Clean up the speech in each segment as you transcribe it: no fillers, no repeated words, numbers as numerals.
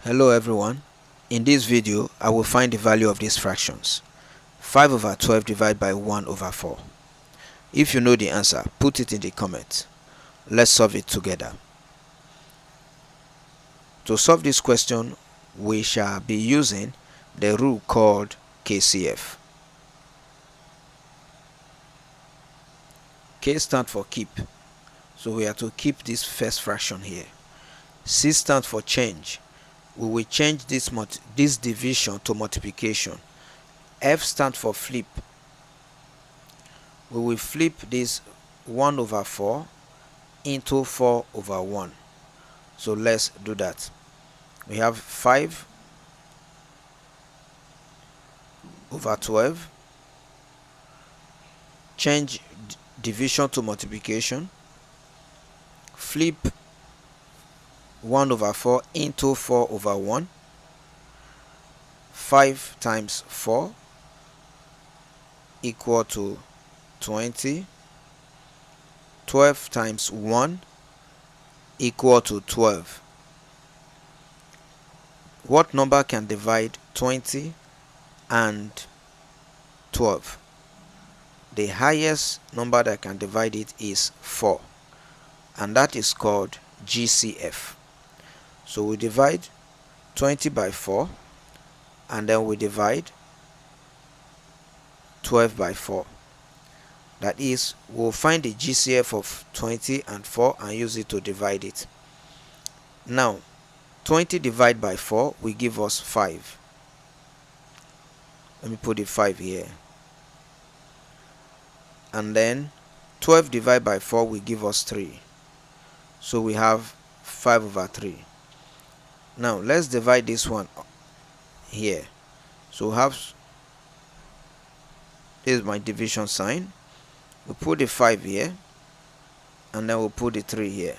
Hello everyone. In this video, I will find the value of these fractions. 5 over 12 divided by 1 over 4. If you know the answer, put it in the comments. Let's solve it together. To solve this question, we shall be using the rule called KCF. K stands for keep, so we have to keep this first fraction here. C stands for change. We will change this division to multiplication. F stands for flip. We will flip this 1 over 4 into 4 over 1. So let's do that. We have 5 over 12. Change division to multiplication. Flip 1 over 4 into 4 over 1. 5 times 4 equal to 20. 12 times 1 equal to 12. What number can divide 20 and 12? The highest number that can divide it is 4, and that is called GCF. So we divide 20 by 4, and then we divide 12 by 4. That is, we'll find the GCF of 20 and 4 and use it to divide it. Now, 20 divided by 4 will give us 5. Let me put the 5 here. And then 12 divided by 4 will give us 3. So we have 5 over 3. Now let's divide this one here. So we have, this is my division sign. We put the 5 here, and then we'll put the 3 here.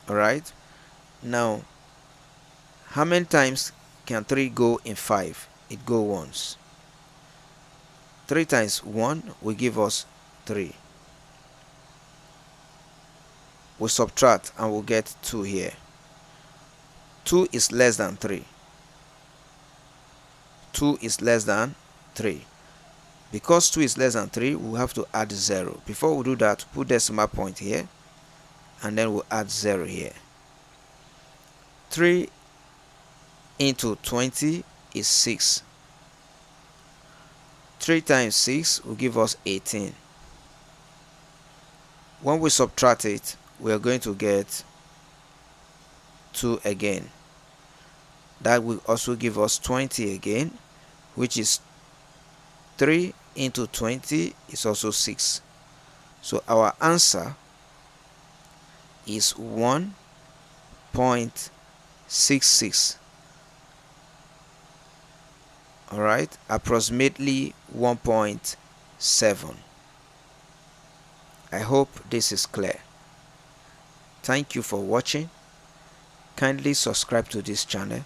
Alright, now how many times can 3 go in 5? It go once. 3 times 1 will give us 3. We subtract and we'll get 2 here. 2 is less than 3. 2 is less than 3. Because 2 is less than 3, we'll have to add 0. Before we do that, put decimal point here, and then we'll add 0 here. 3 into 20 is 6. 3 times 6 will give us 18. When we subtract it, we are going to get 2 again. That will also give us 20 again, which is 3 into 20 is also 6. So our answer is 1.66. Alright, approximately 1.7. I hope this is clear. Thank you for watching. Kindly subscribe to this channel